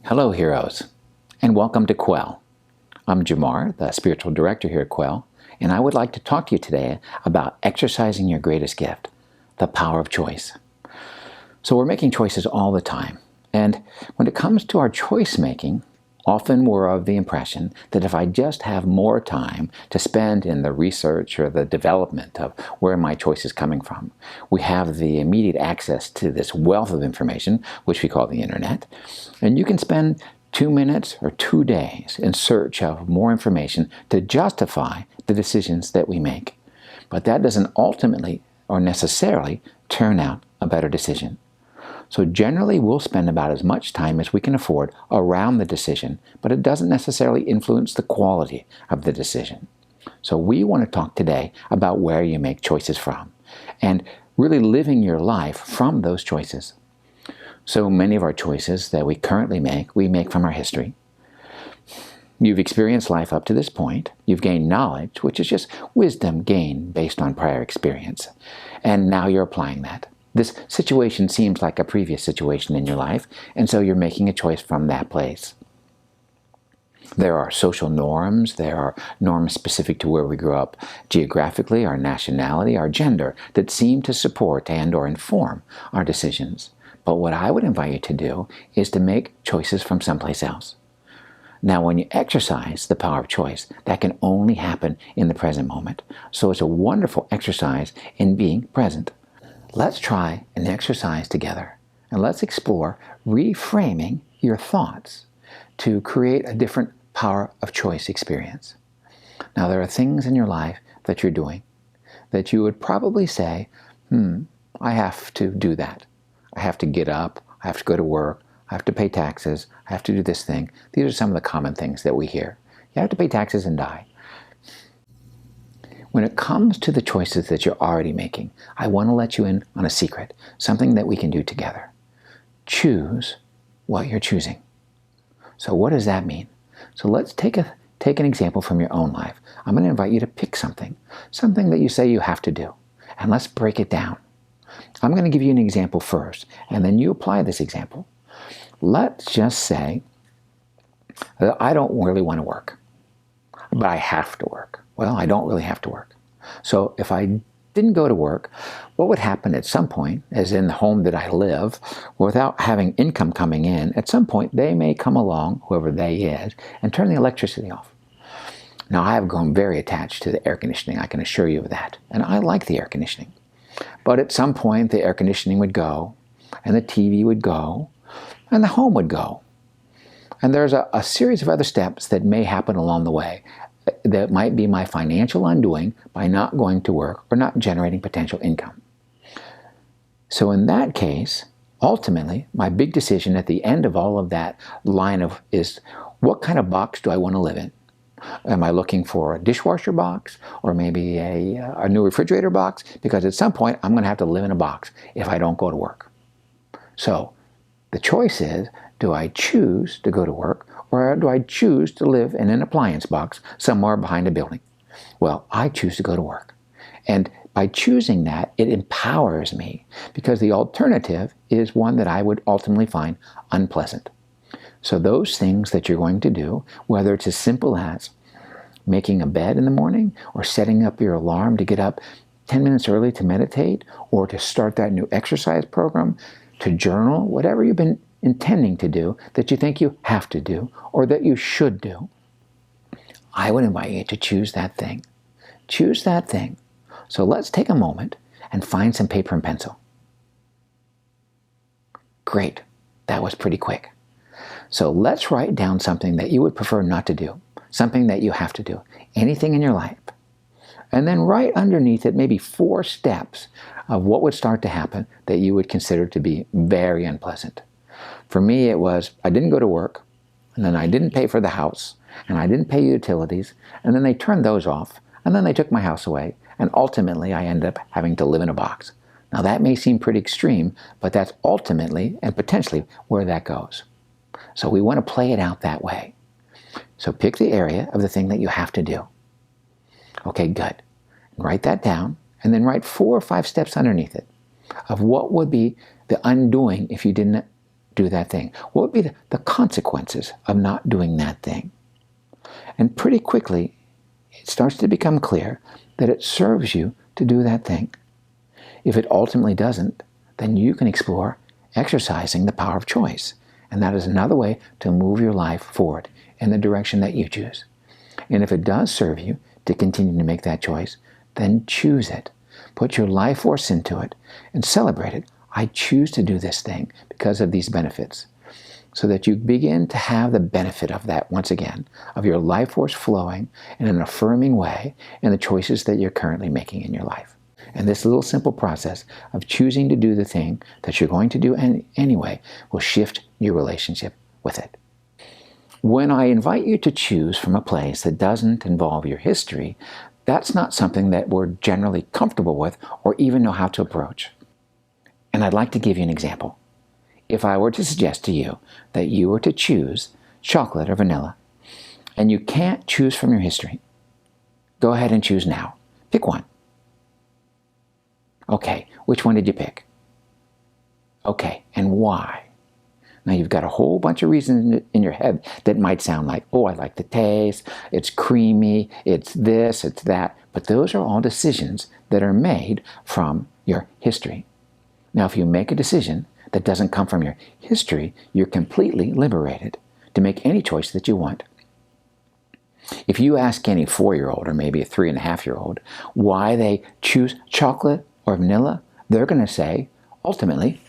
Hello, heroes, and welcome to Kvell. I'm Jamar, the spiritual director here at Kvell, and I would like to talk to you today about exercising your greatest gift, the power of choice. So we're making choices all the time, and when it comes to our choice making, often we're of the impression that if I just have more time to spend in the research or the development of where my choice is coming from, we have the immediate access to this wealth of information, which we call the internet, and you can spend 2 minutes or 2 days in search of more information to justify the decisions that we make. But that doesn't ultimately or necessarily turn out a better decision. So generally, we'll spend about as much time as we can afford around the decision, but it doesn't necessarily influence the quality of the decision. So we want to talk today about where you make choices from and really living your life from those choices. So many of our choices that we currently make, we make from our history. You've experienced life up to this point. You've gained knowledge, which is just wisdom gained based on prior experience. And now you're applying that. This situation seems like a previous situation in your life, and so you're making a choice from that place. There are social norms, there are norms specific to where we grew up geographically, our nationality, our gender, that seem to support and or inform our decisions. But what I would invite you to do is to make choices from someplace else. Now, when you exercise the power of choice, that can only happen in the present moment. So it's a wonderful exercise in being present. Let's try an exercise together, and let's explore reframing your thoughts to create a different power of choice experience. Now, there are things in your life that you're doing that you would probably say, I have to do that. I have to get up, I have to go to work, I have to pay taxes, I have to do this thing. These are some of the common things that we hear. You have to pay taxes and die. When it comes to the choices that you're already making, I want to let you in on a secret, something that we can do together. Choose what you're choosing. So what does that mean? So let's take an example from your own life. I'm going to invite you to pick something that you say you have to do, and let's break it down. I'm going to give you an example first, and then you apply this example. Let's just say that I don't really want to work, but I have to work. Well, I don't really have to work. So if I didn't go to work, what would happen at some point, as in the home that I live, without having income coming in, at some point they may come along, whoever they is, and turn the electricity off. Now, I have grown very attached to the air conditioning, I can assure you of that. And I like the air conditioning. But at some point, the air conditioning would go, and the TV would go, and the home would go. And there's a series of other steps that may happen along the way that might be my financial undoing by not going to work or not generating potential income. So in that case, ultimately, my big decision at the end of all of that line is what kind of box do I want to live in? Am I looking for a dishwasher box or maybe a new refrigerator box? Because at some point, I'm going to have to live in a box if I don't go to work. So the choice is, do I choose to go to work or do I choose to live in an appliance box somewhere behind a building? Well, I choose to go to work. And by choosing that, it empowers me because the alternative is one that I would ultimately find unpleasant. So those things that you're going to do, whether it's as simple as making a bed in the morning or setting up your alarm to get up 10 minutes early to meditate or to start that new exercise program, to journal, whatever you've been intending to do that you think you have to do or that you should do, I would invite you to choose that thing. Choose that thing. So let's take a moment and find some paper and pencil. Great. That was pretty quick. So let's write down something that you would prefer not to do, something that you have to do, anything in your life. And then right underneath it, maybe 4 steps of what would start to happen that you would consider to be very unpleasant. For me, it was, I didn't go to work, and then I didn't pay for the house, and I didn't pay utilities, and then they turned those off, and then they took my house away, and ultimately I ended up having to live in a box. Now that may seem pretty extreme, but that's ultimately and potentially where that goes. So we want to play it out that way. So pick the area of the thing that you have to do. Okay, good. Write that down, and then write 4 or 5 steps underneath it of what would be the undoing if you didn't do that thing? What would be the consequences of not doing that thing? And pretty quickly, it starts to become clear that it serves you to do that thing. If it ultimately doesn't, then you can explore exercising the power of choice. And that is another way to move your life forward in the direction that you choose. And if it does serve you to continue to make that choice, then choose it. Put your life force into it and celebrate it. I choose to do this thing because of these benefits. So that you begin to have the benefit of that once again, of your life force flowing in an affirming way in the choices that you're currently making in your life. And this little simple process of choosing to do the thing that you're going to do anyway will shift your relationship with it. When I invite you to choose from a place that doesn't involve your history, that's not something that we're generally comfortable with or even know how to approach. And I'd like to give you an example. If I were to suggest to you that you were to choose chocolate or vanilla, and you can't choose from your history, go ahead and choose now. Pick one. Okay, which one did you pick? Okay, and why? Now you've got a whole bunch of reasons in your head that might sound like, oh, I like the taste, it's creamy, it's this, it's that. But those are all decisions that are made from your history. Now, if you make a decision that doesn't come from your history, you're completely liberated to make any choice that you want. If you ask any 4-year-old or maybe a 3.5-year-old why they choose chocolate or vanilla, they're going to say, ultimately,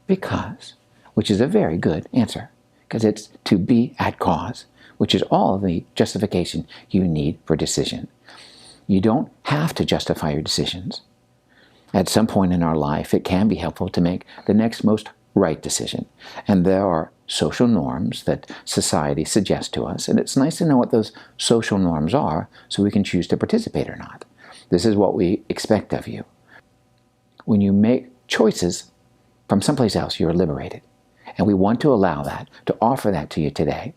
because, which is a very good answer, because it's to be at cause, which is all the justification you need for decision. You don't have to justify your decisions. At some point in our life, it can be helpful to make the next most right decision. And there are social norms that society suggests to us, and it's nice to know what those social norms are so we can choose to participate or not. This is what we expect of you. When you make choices from someplace else, you're liberated. And we want to allow that, to offer that to you today.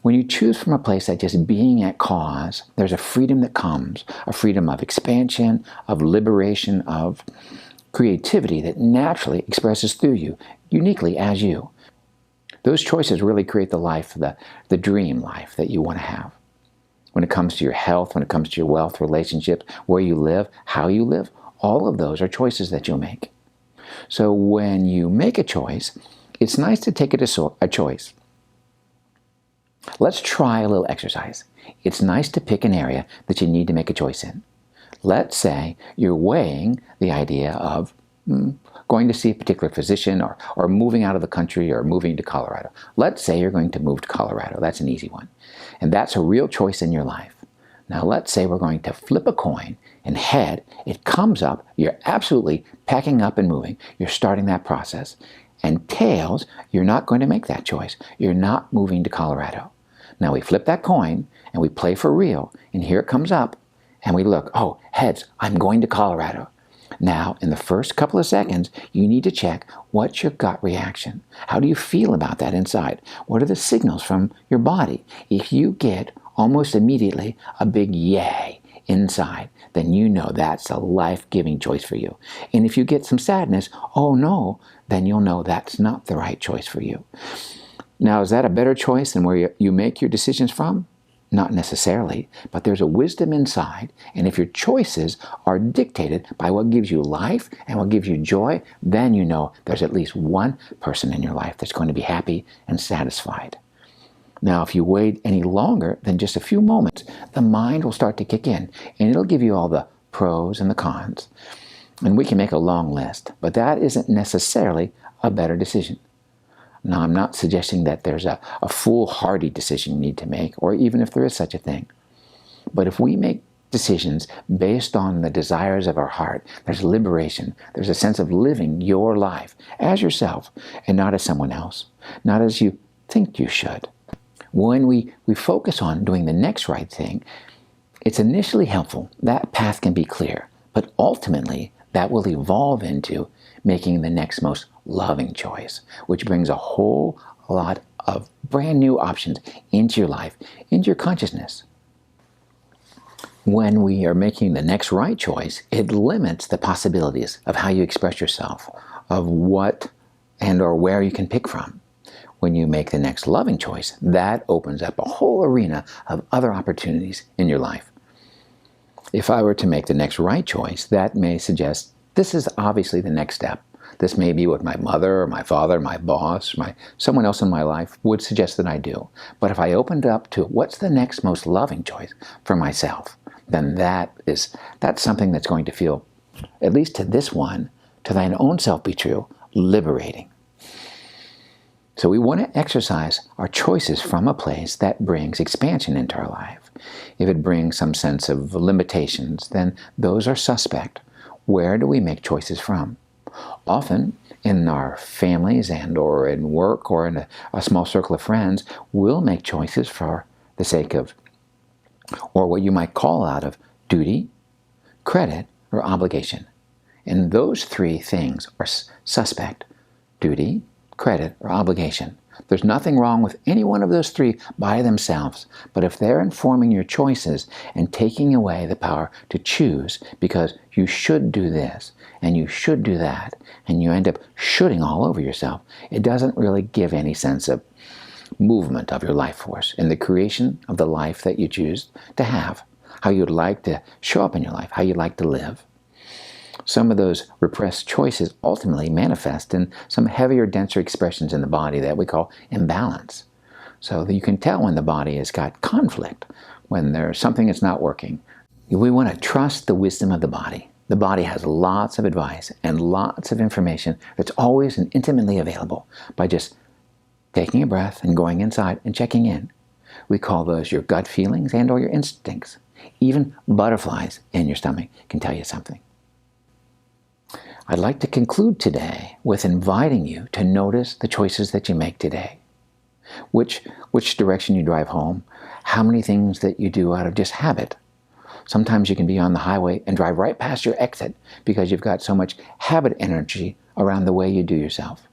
When you choose from a place that just being at cause, there's a freedom that comes, a freedom of expansion, of liberation, of creativity that naturally expresses through you, uniquely as you. Those choices really create the life, the dream life that you want to have. When it comes to your health, when it comes to your wealth, relationships, where you live, how you live, all of those are choices that you'll make. So when you make a choice, it's nice to take it as a choice. Let's try a little exercise. It's nice to pick an area that you need to make a choice in. Let's say you're weighing the idea of going to see a particular physician or moving out of the country or moving to Colorado. Let's say you're going to move to Colorado. That's an easy one. And that's a real choice in your life. Now let's say we're going to flip a coin and head, it comes up, you're absolutely packing up and moving. You're starting that process. And tails, you're not going to make that choice. You're not moving to Colorado. Now we flip that coin and we play for real. And here it comes up and we look, oh, heads, I'm going to Colorado. Now, in the first couple of seconds, you need to check what's your gut reaction. How do you feel about that inside? What are the signals from your body? If you get almost immediately a big yay inside, then you know that's a life-giving choice for you. And if you get some sadness, oh no, then you'll know that's not the right choice for you. Now, is that a better choice than where you make your decisions from? Not necessarily, but there's a wisdom inside, and if your choices are dictated by what gives you life and what gives you joy, then you know there's at least one person in your life that's going to be happy and satisfied. Now, if you wait any longer than just a few moments, the mind will start to kick in, and it'll give you all the pros and the cons. And we can make a long list, but that isn't necessarily a better decision. Now, I'm not suggesting that there's a foolhardy decision you need to make, or even if there is such a thing. But if we make decisions based on the desires of our heart, there's liberation. There's a sense of living your life as yourself and not as someone else, not as you think you should. When we focus on doing the next right thing, it's initially helpful. That path can be clear, but ultimately that will evolve into making the next most loving choice, which brings a whole lot of brand new options into your life, into your consciousness. When we are making the next right choice, it limits the possibilities of how you express yourself, of what and or where you can pick from. when you make the next loving choice, that opens up a whole arena of other opportunities in your life. If I were to make the next right choice, that may suggest this is obviously the next step. This may be what my mother or my father, my boss, someone else in my life would suggest that I do. But if I opened up to what's the next most loving choice for myself, then that's something that's going to feel, at least to this one, to thine own self be true, liberating. So we want to exercise our choices from a place that brings expansion into our life. If it brings some sense of limitations, then those are suspect. Where do we make choices from? Often in our families and or in work or in a small circle of friends, we'll make choices for the sake of, or what you might call out of, duty, credit, or obligation. And those three things are suspect: duty, credit, or obligation. There's nothing wrong with any one of those three by themselves, but if they're informing your choices and taking away the power to choose because you should do this and you should do that, and you end up shoulding all over yourself, it doesn't really give any sense of movement of your life force in the creation of the life that you choose to have, how you'd like to show up in your life, how you'd like to live. Some of those repressed choices ultimately manifest in some heavier, denser expressions in the body that we call imbalance. So that you can tell when the body has got conflict, when there's something that's not working. We want to trust the wisdom of the body. The body has lots of advice and lots of information that's always and intimately available by just taking a breath and going inside and checking in. We call those your gut feelings and or your instincts. Even butterflies in your stomach can tell you something. I'd like to conclude today with inviting you to notice the choices that you make today. Which direction you drive home, how many things that you do out of just habit. Sometimes you can be on the highway and drive right past your exit because you've got so much habit energy around the way you do yourself.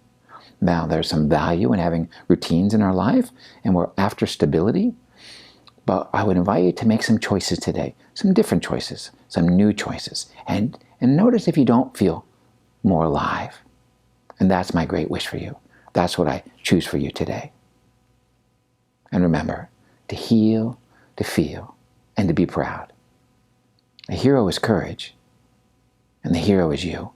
Now, there's some value in having routines in our life, and we're after stability. But I would invite you to make some choices today, some different choices, some new choices, and notice if you don't feel more alive. And that's my great wish for you. That's what I choose for you today. And remember, to heal, to feel, and to be proud. A hero is courage, and the hero is you.